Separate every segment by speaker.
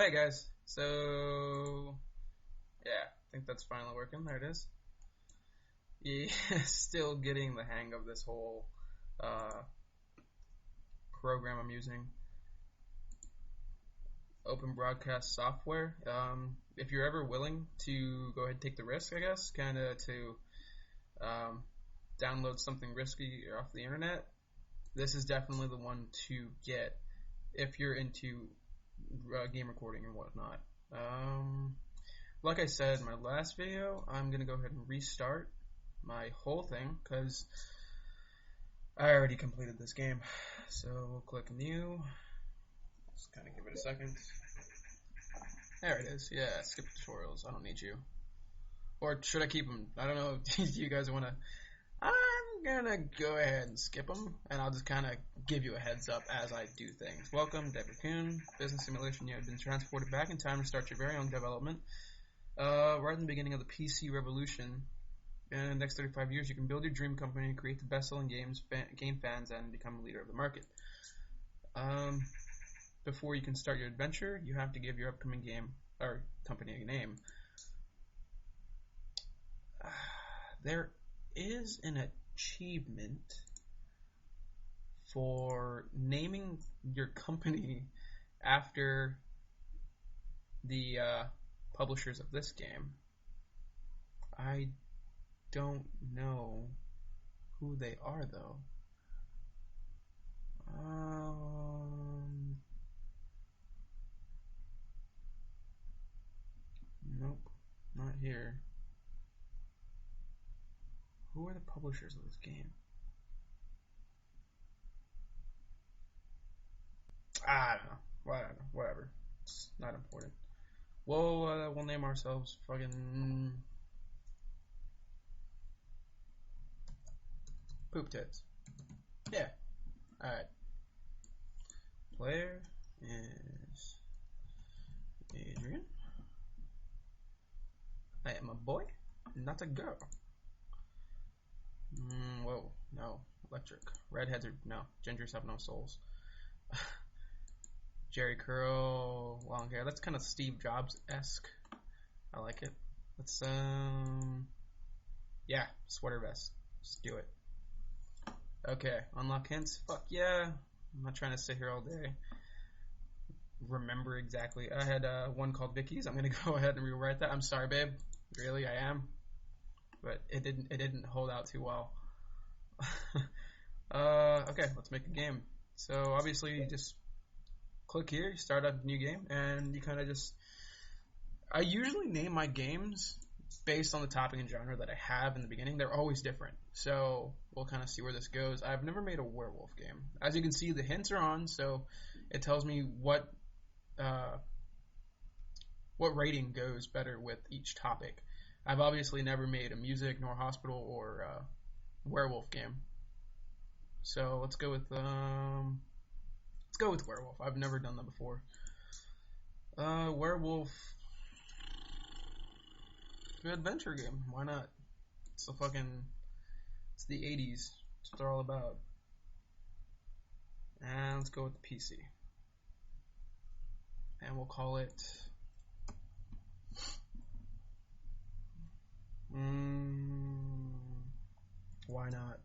Speaker 1: hey guys. So, yeah, I think that's finally working. There it is. Yeah, still getting the hang of this whole program I'm using. Open broadcast software. If you're ever willing to go ahead and take the risk, I guess, kind of to download something risky off the internet, this is definitely the one to get if you're into game recording and whatnot. Like I said in my last video, I'm going to go ahead and restart my whole thing because I already completed this game. So we'll click new. Just kind of give it a second. There it is. Yeah, skip tutorials. I don't need you. Or should I keep them? I don't know. Do you guys want to? I'm gonna go ahead and skip them, and I'll just kind of give you a heads up as I do things. Welcome, Dev Raccoon. Business simulation. You have been transported back in time to start your very own development. Right in the beginning of the PC revolution. In the next 35 years, you can build your dream company, create the best-selling games, game fans, and become a leader of the market. Before you can start your adventure, you have to give your upcoming game or company a name. There is an achievement for naming your company after the publishers of this game. I don't know who they are though. Nope, not here. Who are the publishers of this game? I don't know. Whatever. It's not important. We'll name ourselves fucking POOPTITS. Yeah. Alright. Player is Adrian. I am a boy, not a girl. Whoa, no. Electric. Redheads are, no. Gingers have no souls. Jerry curl, long hair. That's kind of Steve Jobs-esque. I like it. Let's, yeah, sweater vest. Just do it. Okay, unlock hints. Fuck yeah. I'm not trying to sit here all day. Remember exactly. I had one called Vicky's. I'm gonna go ahead and rewrite that. I'm sorry, babe. Really, I am. But it didn't hold out too well. Okay, let's make a game. So obviously you just click here, you start up a new game, and you kind of just, I usually name my games based on the topic and genre that I have in the beginning. They're always different, so we'll kind of see where this goes. I've never made a werewolf game. As you can see, the hints are on, so it tells me what rating goes better with each topic. I've obviously never made a music nor hospital or werewolf game, so let's go with werewolf. I've never done that before. Werewolf adventure game. Why not? It's the 80s. That's what they're all about. And let's go with the PC. And we'll call it why not?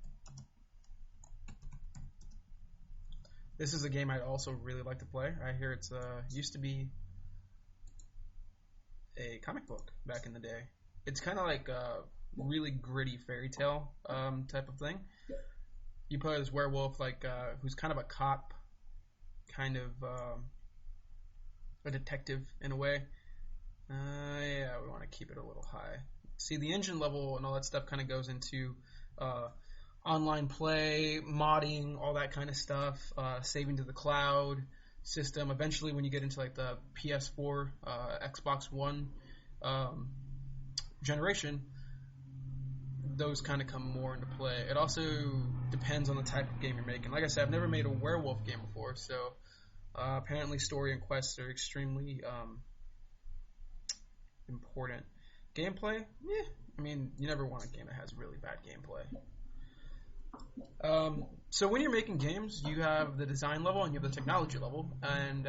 Speaker 1: This is a game I'd also really like to play. I hear it's used to be a comic book back in the day. It's kind of like a really gritty fairy tale type of thing. You play this werewolf who's kind of a cop, kind of a detective in a way. Yeah, we want to keep it a little high. See, the engine level and all that stuff kind of goes into online play, modding, all that kind of stuff, saving to the cloud system. Eventually, when you get into like the PS4, Xbox One generation, those kind of come more into play. It also depends on the type of game you're making. Like I said, I've never made a werewolf game before, so apparently story and quests are extremely important. Gameplay? Yeah. I mean, you never want a game that has really bad gameplay. So when you're making games, you have the design level and you have the technology level, and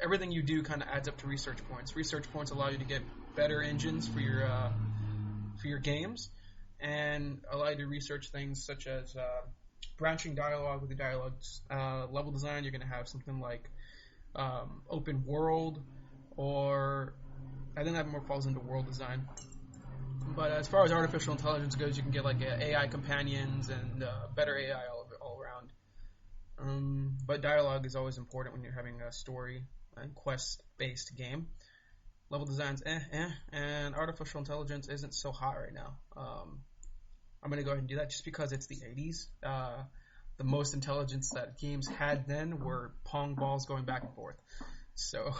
Speaker 1: everything you do kind of adds up to research points. Research points allow you to get better engines for your games, and allow you to research things such as branching dialogue with the dialogues. Level design, you're going to have something like open world, or I think that more falls into world design. But as far as artificial intelligence goes, you can get like AI companions and better AI all around. But dialogue is always important when you're having a story and quest-based game. Level design's and artificial intelligence isn't so hot right now. I'm going to go ahead and do that just because it's the 80s. The most intelligence that games had then were pong balls going back and forth. So,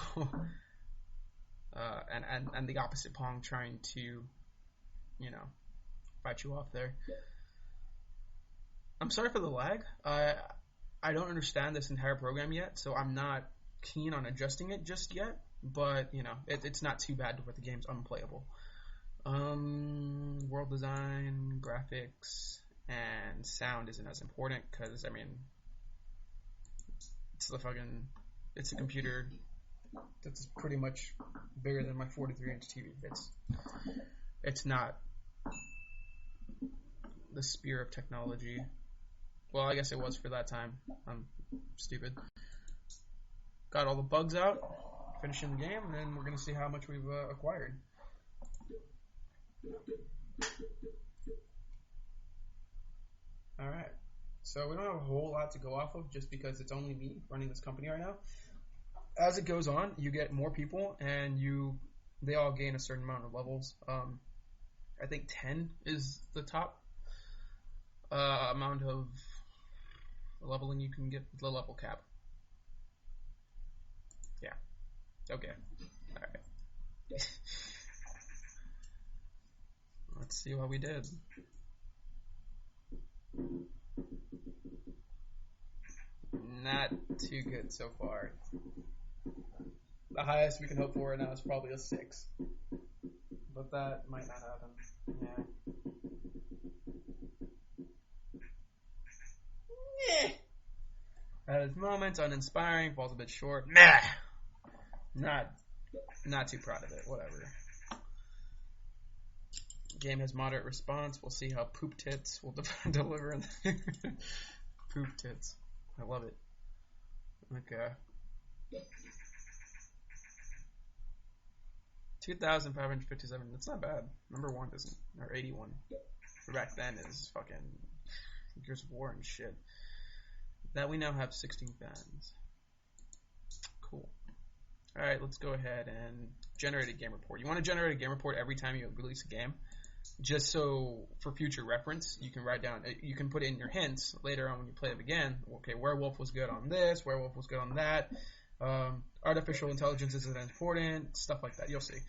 Speaker 1: and the opposite pong trying to, fight you off there. I'm sorry for the lag. I don't understand this entire program yet, so I'm not keen on adjusting it just yet. But, it's not too bad where the game's unplayable. World design, graphics, and sound isn't as important because, it's a computer that's pretty much bigger than my 43-inch TV. It's not the spear of technology. Well, I guess it was for that time. I'm stupid. Got all the bugs out, finishing the game, and then we're going to see how much we've acquired. Alright, so we don't have a whole lot to go off of just because it's only me running this company right now. As it goes on, you get more people, and they all gain a certain amount of levels. I think 10 is the top amount of leveling you can get, the level cap. Yeah. Okay. Alright. Let's see what we did. Not too good so far. The highest we can hope for right now is probably a 6. But that might not happen. Yeah. At its moments, uninspiring, falls a bit short. Not too proud of it. Whatever. Game has moderate response. We'll see how POOPTITS will deliver. POOPTITS. I love it. Okay. 2,557. That's not bad. Number 1 doesn't, or 81. Back then is fucking Gears of War and shit. That we now have 16 fans. Cool. Alright, let's go ahead and generate a game report. You want to generate a game report every time you release a game, just so for future reference you can write down, you can put in your hints later on when you play it again. Okay, werewolf was good on this, werewolf was good on that, artificial intelligence isn't important, stuff like that. You'll see.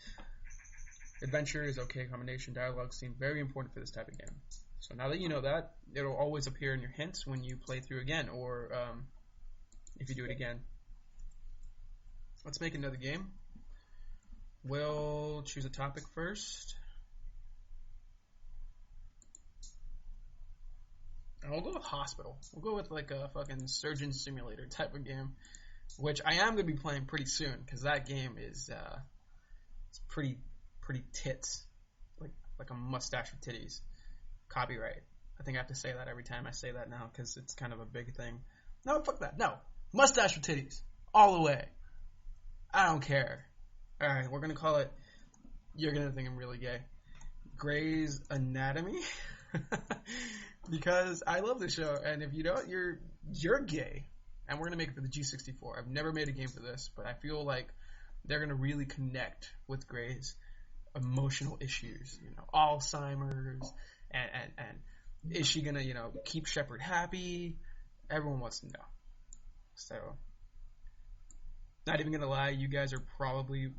Speaker 1: Adventure is okay, combination, dialogue seem very important for this type of game. So now that you know that, it'll always appear in your hints when you play through again, or if you do it again. Let's make another game. We'll choose a topic first. And we'll go with hospital. We'll go with like a fucking surgeon simulator type of game, which I am going to be playing pretty soon, because that game is it's pretty tits, like a mustache with titties. Copyright. I think I have to say that every time I say that now, because it's kind of a big thing. No, fuck that. No. Mustache with titties. All the way. I don't care. Alright, we're going to call it, you're going to think I'm really gay, Grey's Anatomy. Because I love the show, and if you don't, you're gay. And we're going to make it for the G64. I've never made a game for this, but I feel like they're going to really connect with Grey's emotional issues. Alzheimer's, and is she going to, keep Shepard happy? Everyone wants to know. So, not even going to lie, you guys are probably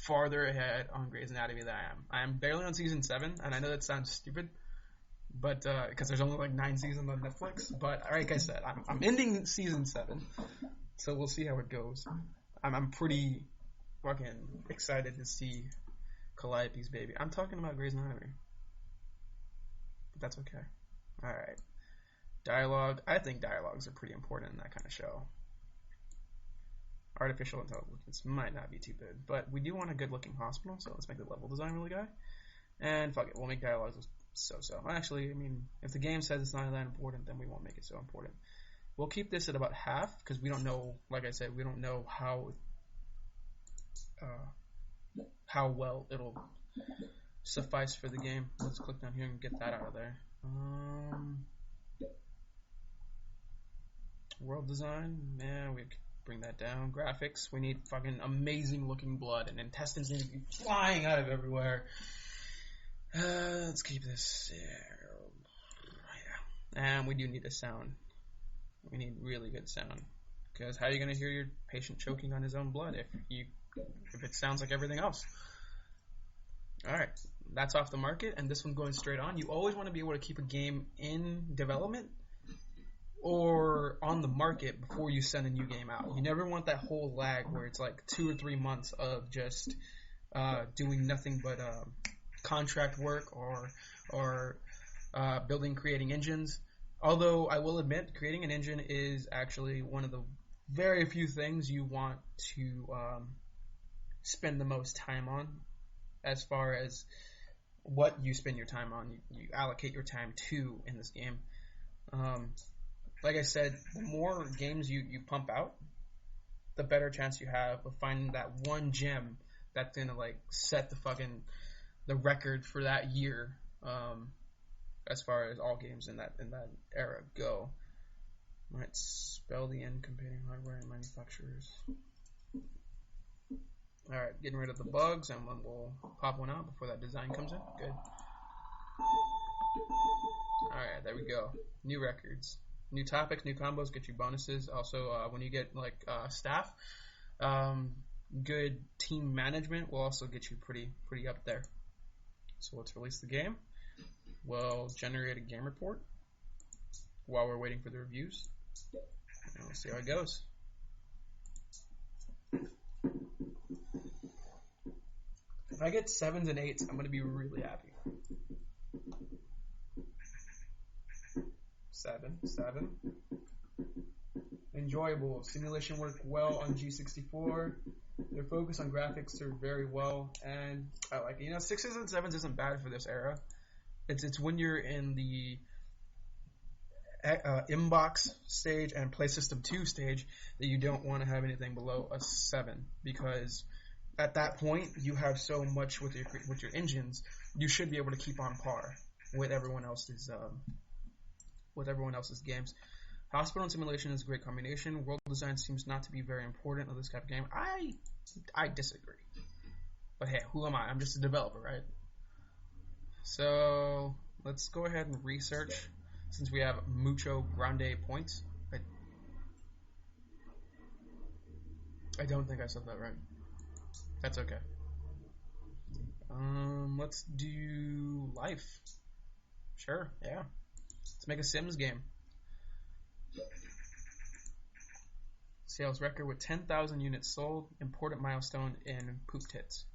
Speaker 1: farther ahead on Grey's Anatomy than I am. I am barely on season 7, and I know that sounds stupid, but because there's only like 9 seasons on Netflix. But like I said, I'm ending season 7, so we'll see how it goes. I'm pretty fucking excited to see Calliope's baby. I'm talking about Grey's Anatomy, but that's okay. All right, dialogue. I think dialogues are pretty important in that kind of show. Artificial intelligence might not be too good, but we do want a good-looking hospital, so let's make the level design really good. And fuck it, we'll make dialogues so-so. Actually, I mean, if the game says it's not that important, then we won't make it so important. We'll keep this at about half, because we don't know, like I said, we don't know how well it'll suffice for the game. Let's click down here and get that out of there. World design, man, we could bring that down. Graphics, we need fucking amazing looking blood, and intestines need to be flying out of everywhere. Let's keep this there. Yeah. And we do need a sound. We need really good sound, because how are you going to hear your patient choking on his own blood if it sounds like everything else? Alright, that's off the market, and this one going straight on. You always want to be able to keep a game in development or on the market before you send a new game out. You never want that whole lag where it's like 2 or 3 months of just doing nothing but contract work or creating engines. Although I will admit, creating an engine is actually one of the very few things you want to spend the most time on. As far as what you spend your time on, you allocate your time to in this game. Like I said, the more games you pump out, the better chance you have of finding that one gem that's gonna like set the record for that year, as far as all games in that era go. Let's spell the end competing hardware and manufacturers. Alright, getting rid of the bugs, and then we'll pop one out before that design comes in. Good. Alright, there we go. New records. New topics, new combos, get you bonuses. Also, when you get like staff, good team management will also get you pretty up there. So let's release the game. We'll generate a game report while we're waiting for the reviews. And we'll see how it goes. If I get 7s and 8s, I'm going to be really happy. 7. Enjoyable. Simulation worked well on G64. Their focus on graphics are very well, and I like it. 6s and 7s isn't bad for this era. It's when you're in the inbox stage and Play System 2 stage that you don't want to have anything below a 7, because at that point you have so much with your engines, you should be able to keep on par with everyone else's games. Hospital and simulation is a great combination. World design seems not to be very important in this type of game. I disagree. But hey, who am I? I'm just a developer, right? So let's go ahead and research, since we have mucho grande points. I don't think I said that right. That's okay. Let's do life. Sure, yeah. Let's make a Sims game. Sales record with 10,000 units sold. Important milestone in POOPTITS.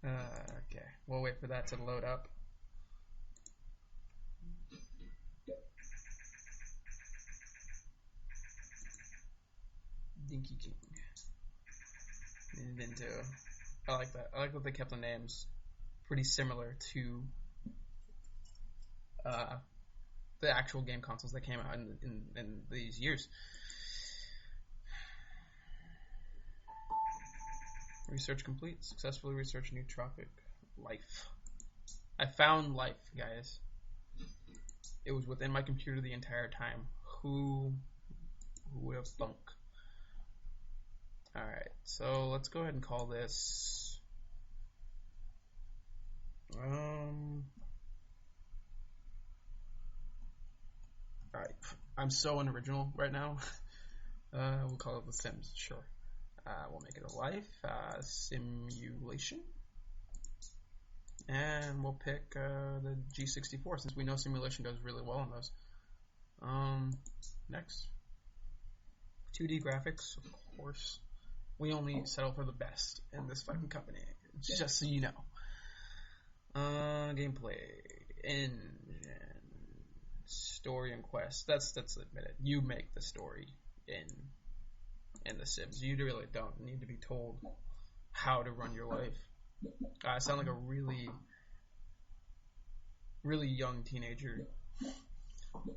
Speaker 1: Okay, we'll wait for that to load up. Dinky King. Nintendo. I like that. I like that they kept the names pretty similar to the actual game consoles that came out in these years. Research complete. Successfully researched new tropic. Life. I found life, guys. It was within my computer the entire time. Who would have thunk? Alright, so let's go ahead and call this alright, I'm so unoriginal right now. We'll call it The Sims, sure. We'll make it a life simulation, and we'll pick the G64, since we know simulation does really well on those. Next, 2D graphics, of course. We only settle for the best in this fucking company, just so you know. Gameplay, engine, story and quests. Let's admit it. You make the story in The Sims. You really don't need to be told how to run your life. I sound like a really, really young teenager.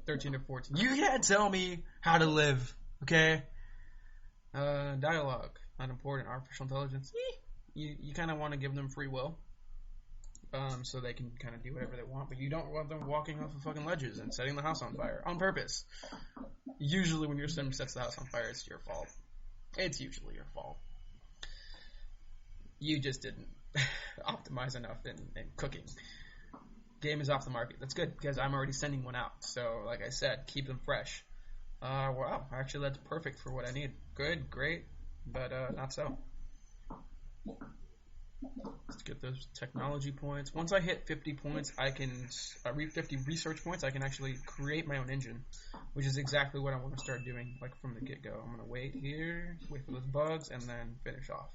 Speaker 1: 13 to 14. You can't tell me how to live, okay? Dialogue, not important. Artificial intelligence, you kind of want to give them free will, so they can kind of do whatever they want, but you don't want them walking off of fucking ledges and setting the house on fire on purpose. Usually when your sim sets the house on fire, it's your fault. It's usually your fault. You just didn't optimize enough in cooking. Game is off the market. That's good, because I'm already sending one out. So, like I said, keep them fresh. Wow, actually that's perfect for what I need. Good, great, but not so. Let's get those technology points. Once I hit 50 points, I can 50 research points. I can actually create my own engine, which is exactly what I want to start doing, like from the get-go. I'm gonna wait here, wait for those bugs, and then finish off.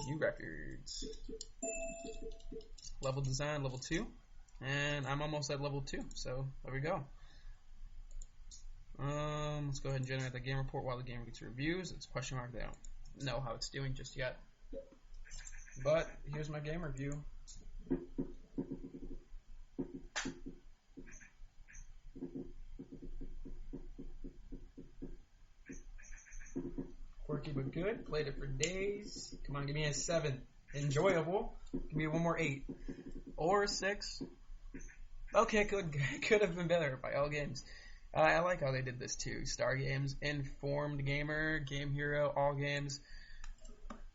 Speaker 1: New records. Level design, level 2, and I'm almost at level 2. So there we go. Let's go ahead and generate the game report while the game gets reviews. It's question mark. They don't know how it's doing just yet. But here's my game review. Quirky but good. Played it for days. Come on, give me a 7. Enjoyable. Give me one more 8 or 6. Okay, could have been better by all games. I like how they did this too. Star Games, Informed Gamer, Game Hero, all games.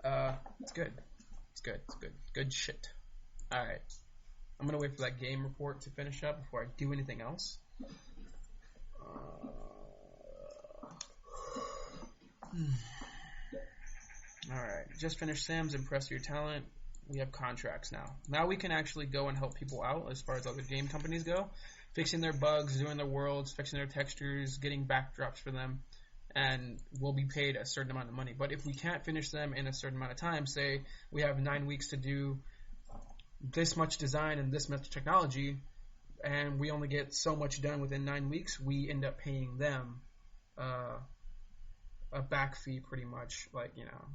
Speaker 1: It's good. It's good. It's good. Good shit. Alright. I'm going to wait for that game report to finish up before I do anything else. Alright. Just finished Sims. Impress your talent. We have contracts now. Now we can actually go and help people out as far as other game companies go. Fixing their bugs, doing their worlds, fixing their textures, getting backdrops for them, and we'll be paid a certain amount of money. But if we can't finish them in a certain amount of time, say we have 9 weeks to do this much design and this much technology, and we only get so much done within 9 weeks, we end up paying them a back fee pretty much. Like, you know,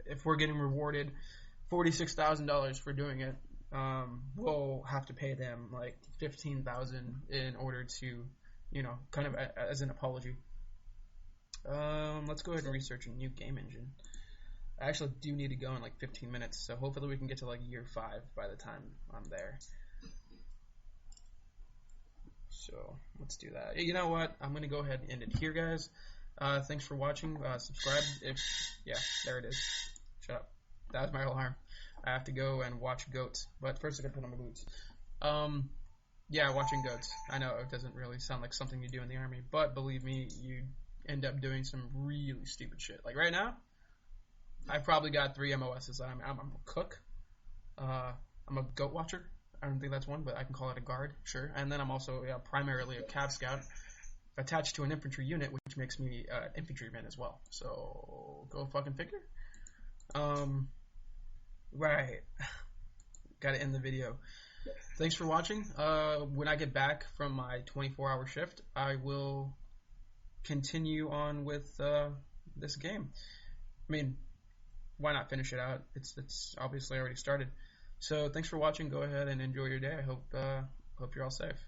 Speaker 1: if we're getting rewarded $46,000 for doing it, we'll have to pay them like $15,000 in order to, you know, kind of as an apology. Let's go ahead and research a new game engine. I actually do need to go in like 15 minutes, so hopefully we can get to like year 5 by the time I'm there. So let's do that. You know what? I'm gonna go ahead and end it here, guys. Thanks for watching. Subscribe if, yeah, there it is. Shut up. That was my alarm. I have to go and watch goats, but first I gotta put on my boots. Yeah, watching goats. I know it doesn't really sound like something you do in the army, but believe me, you end up doing some really stupid shit. Like right now, I probably got 3 MOSs. I'm a cook. I'm a goat watcher. I don't think that's one, but I can call it a guard, sure. And then I'm also primarily a Cav Scout attached to an infantry unit, which makes me an infantryman as well. So go fucking figure. Right. Gotta end the video. Thanks for watching. When I get back from my 24-hour shift, I will continue on with this game. I mean, why not finish it out? It's obviously already started. So thanks for watching. Go ahead and enjoy your day. I hope you're all safe.